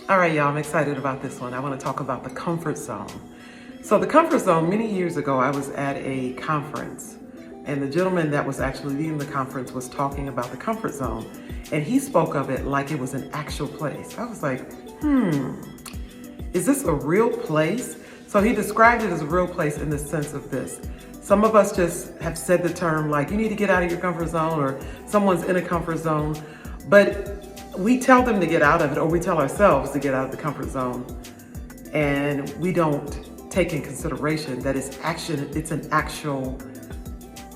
All right, y'all, I'm excited about this one. I want to talk about the comfort zone. So the comfort zone, many years ago, I was at a conference, and the gentleman that was actually leading the conference was talking about the comfort zone, and he spoke of it like it was an actual place. I was like, is this a real place? So he described it as a real place in the sense of this. Some of us just have said the term like, you need to get out of your comfort zone, or someone's in a comfort zone, but we tell them to get out of it, or we tell ourselves to get out of the comfort zone, and we don't take in consideration that it's an actual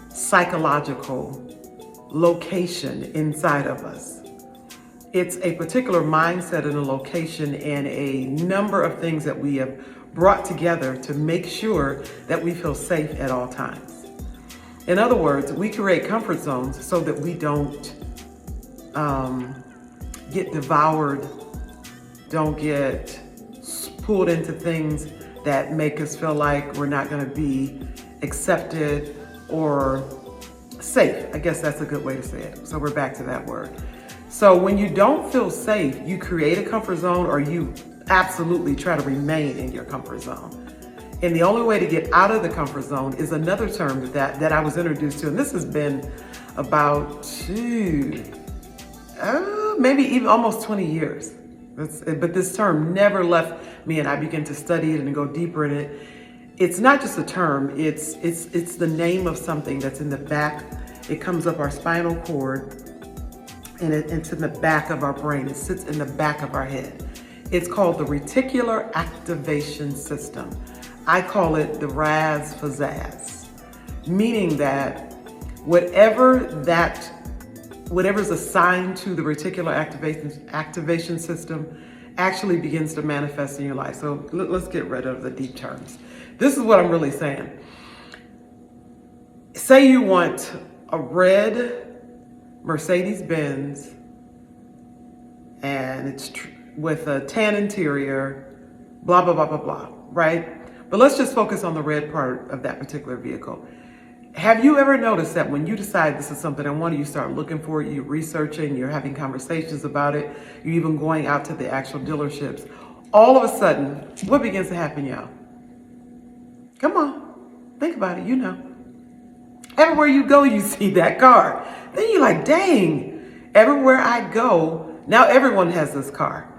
psychological location inside of us. It's a particular mindset and a location and a number of things that we have brought together to make sure that we feel safe at all times. In other words, we create comfort zones so that we don't get devoured, don't get pulled into things that make us feel like we're not going to be accepted or safe. I guess that's a good way to say it. So we're back to that word. So when you don't feel safe, you create a comfort zone, or you absolutely try to remain in your comfort zone. And the only way to get out of the comfort zone is another term that I was introduced to. And this has been about maybe even almost 20 years. But this term never left me, and I began to study it and go deeper in it. It's not just a term, it's the name of something that's in the back. It comes up our spinal cord, and it's in the back of our brain. It sits in the back of our head. It's called the reticular activation system. I call it the Raz Pizzazz, meaning that whatever's assigned to the reticular activation system actually begins to manifest in your life. So let's get rid of the deep terms. This is what I'm really saying. Say you want a red Mercedes-Benz, and it's with a tan interior, blah, blah, blah, blah, blah, right? But let's just focus on the red part of that particular vehicle. Have you ever noticed that when you decide this is something I want, you start looking for it, you're researching, you're having conversations about it, you're even going out to the actual dealerships, all of a sudden, what begins to happen, y'all? Come on, think about it, you know. Everywhere you go, you see that car. Then you're like, dang, everywhere I go, now everyone has this car.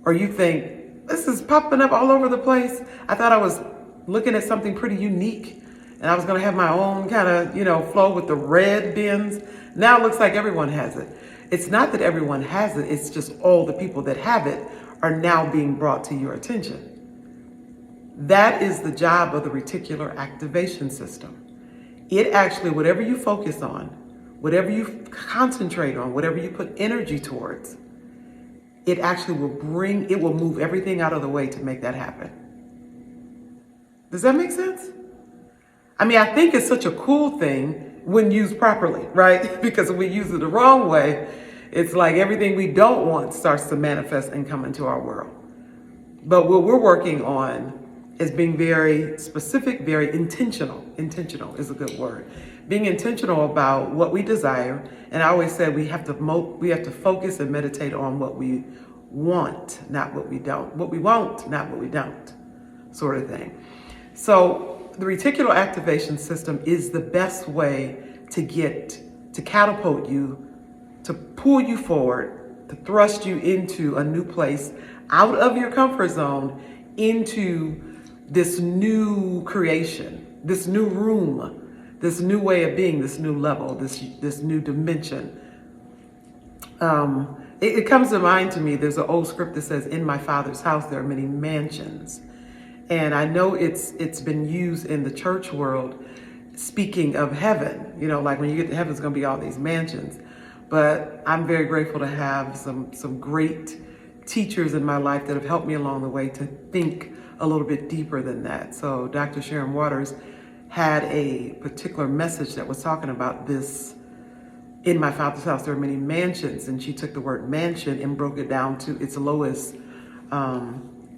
Or you think, this is popping up all over the place. I thought I was looking at something pretty unique, and I was gonna have my own kind of, flow with the red Benz. Now it looks like everyone has it. It's not that everyone has it, it's just all the people that have it are now being brought to your attention. That is the job of the reticular activation system. It actually, whatever you focus on, whatever you concentrate on, whatever you put energy towards, it actually will move everything out of the way to make that happen. Does that make sense? I mean, I think it's such a cool thing when used properly, right? Because when we use it the wrong way, it's like everything we don't want starts to manifest and come into our world. But what we're working on is being very specific, very intentional. Intentional is a good word. Being intentional about what we desire. And I always say we have to focus and meditate on what we want, not what we don't. What we want, not what we don't, sort of thing. So the reticular activation system is the best way to catapult you, to pull you forward, to thrust you into a new place, out of your comfort zone, into this new creation, this new room, this new way of being, this new level, this new dimension. It comes to mind to me, there's an old script that says, in my Father's house there are many mansions. And I know it's been used in the church world, speaking of heaven, like when you get to heaven, it's gonna be all these mansions. But I'm very grateful to have some great teachers in my life that have helped me along the way to think a little bit deeper than that. So Dr. Sharon Waters had a particular message that was talking about this. In my Father's house, there are many mansions, and she took the word mansion and broke it down to its lowest,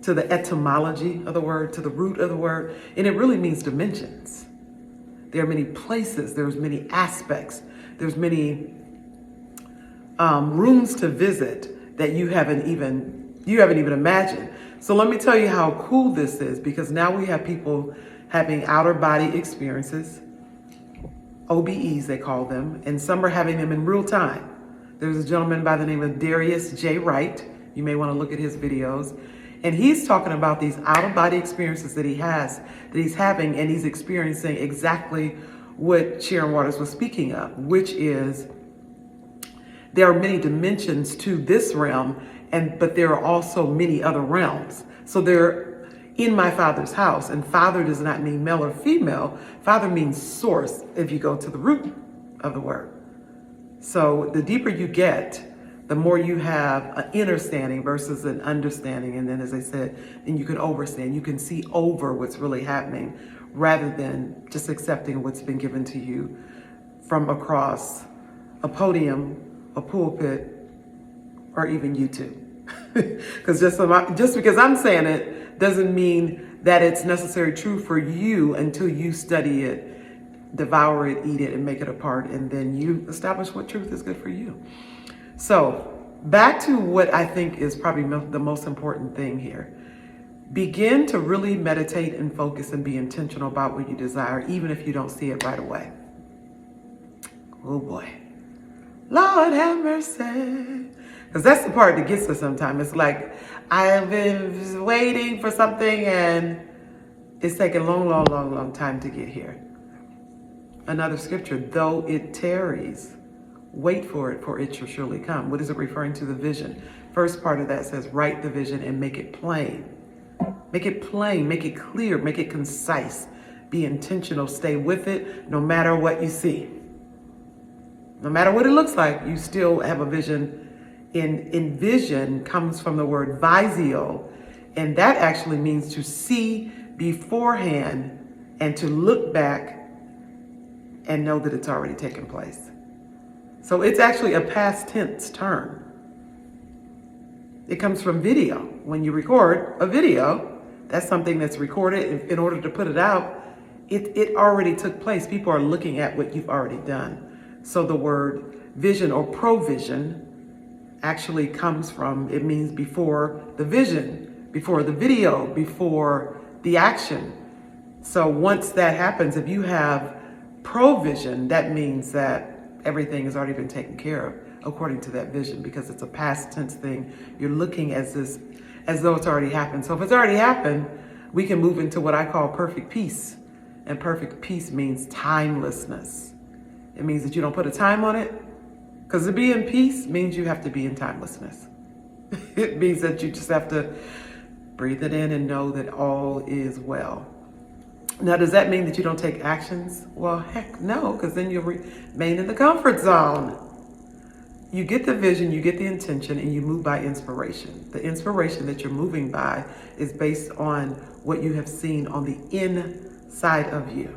to the etymology of the word, to the root of the word, and it really means dimensions. There are many places, there's many aspects, there's many rooms to visit that you haven't even You haven't even imagined. So let me tell you how cool this is, because now we have people having outer body experiences, OBEs they call them, and some are having them in real time. There's a gentleman by the name of Darius J. Wright. You may want to look at his videos. And he's talking about these out-of-body experiences that he's having, and he's experiencing exactly what Sharon Waters was speaking of, which is there are many dimensions to this realm, but there are also many other realms. So they're in my Father's house, and Father does not mean male or female. Father means source if you go to the root of the word. So the deeper you get, the more you have an understanding versus an understanding. And then, as I said, then you can overstand. You can see over what's really happening rather than just accepting what's been given to you from across a podium, a pulpit, or even YouTube. Because just because I'm saying it doesn't mean that it's necessarily true for you until you study it, devour it, eat it, and make it a part, and then you establish what truth is good for you. So back to what I think is probably the most important thing here. Begin to really meditate and focus and be intentional about what you desire, even if you don't see it right away. Oh boy. Lord have mercy. Because that's the part that gets us sometimes. It's like, I've been waiting for something and it's taken a long time to get here. Another scripture, though it tarries, wait for it shall surely come. What is it referring to? The vision. First part of that says, write the vision and make it plain. Make it plain, make it clear, make it concise. Be intentional, stay with it, no matter what you see. No matter what it looks like, you still have a vision. In vision comes from the word visio, and that actually means to see beforehand and to look back and know that it's already taken place. So it's actually a past tense term. It comes from video. When you record a video, that's something that's recorded. In order to put it out, it already took place. People are looking at what you've already done. So the word vision or provision actually comes from, it means before the vision, before the video, before the action. So once that happens, if you have provision, that means that everything has already been taken care of according to that vision, because it's a past tense thing. You're looking as though it's already happened. So if it's already happened, we can move into what I call perfect peace. And perfect peace means timelessness. It means that you don't put a time on it, because to be in peace means you have to be in timelessness. It means that you just have to breathe it in and know that all is well. Now, does that mean that you don't take actions? Well, heck no, because then you'll remain in the comfort zone. You get the vision, you get the intention, and you move by inspiration. The inspiration that you're moving by is based on what you have seen on the inside of you.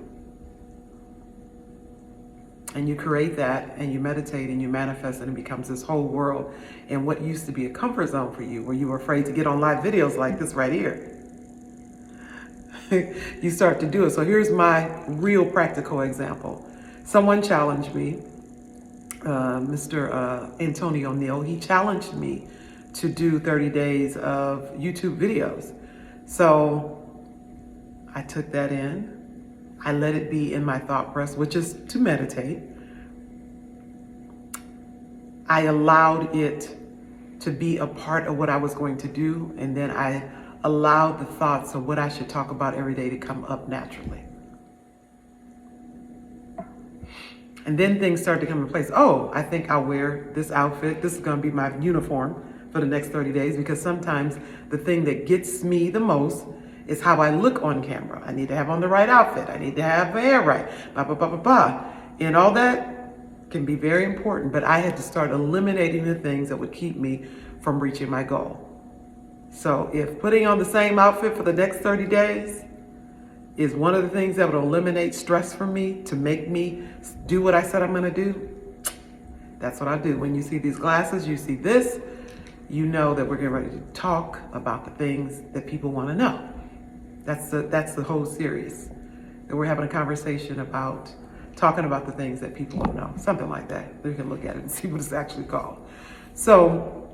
And you create that, and you meditate, and you manifest, and it becomes this whole world. And what used to be a comfort zone for you, where you were afraid to get on live videos like this right here, you start to do it. So here's my real practical example. Someone challenged me, Mr. Antonio Neal, he challenged me to do 30 days of YouTube videos. So I took that in. I let it be in my thought process, which is to meditate. I allowed it to be a part of what I was going to do, and then I allowed the thoughts of what I should talk about every day to come up naturally. And then things started to come in place. Oh, I think I'll wear this outfit. This is going to be my uniform for the next 30 days, because sometimes the thing that gets me the most is how I look on camera. I need to have on the right outfit. I need to have my hair right. Blah, blah, blah, blah, blah. And all that can be very important, but I had to start eliminating the things that would keep me from reaching my goal. So if putting on the same outfit for the next 30 days is one of the things that would eliminate stress from me to make me do what I said I'm gonna do, that's what I do. When you see these glasses, you see this, you know that we're getting ready to talk about the things that people wanna know. That's the whole series. That we're having a conversation about talking about the things that people want to know. Something like that. You can look at it and see what it's actually called. So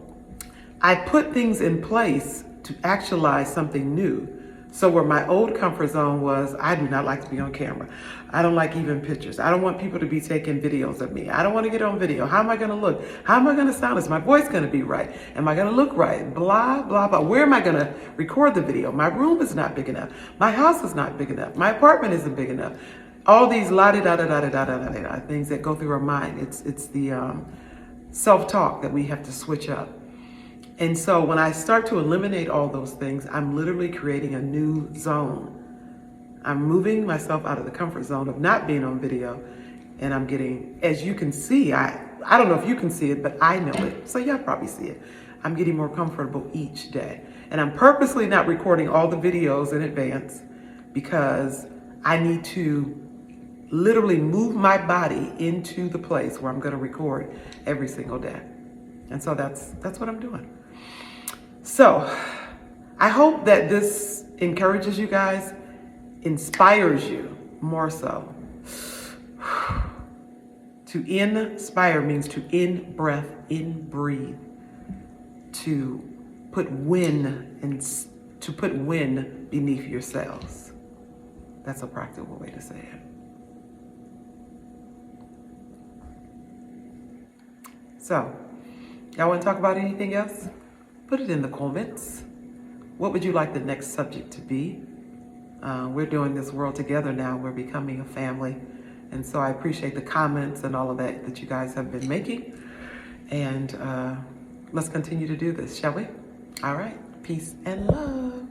I put things in place to actualize something new. So where my old comfort zone was, I do not like to be on camera. I don't like even pictures. I don't want people to be taking videos of me. I don't want to get on video. How am I going to look? How am I going to sound? Is my voice going to be right? Am I going to look right? Blah, blah, blah. Where am I going to record the video? My room is not big enough. My house is not big enough. My apartment isn't big enough. All these la-di-da-da-da-da-da-da-da things that go through our mind. It's the self-talk that we have to switch up. And so when I start to eliminate all those things, I'm literally creating a new zone. I'm moving myself out of the comfort zone of not being on video. And I'm getting, as you can see, I don't know if you can see it, but I know it. So y'all probably see it. I'm getting more comfortable each day. And I'm purposely not recording all the videos in advance because I need to literally move my body into the place where I'm going to record every single day. And so that's what I'm doing. So I hope that this encourages you guys, inspires you more so. To inspire means to in breath, in breathe, to put wind beneath your sails. That's a practical way to say it. So, y'all want to talk about anything else? Put it in the comments. What would you like the next subject to be? We're doing this world together now. We're becoming a family. And so I appreciate the comments and all of that you guys have been making. And let's continue to do this, shall we? All right. Peace and love.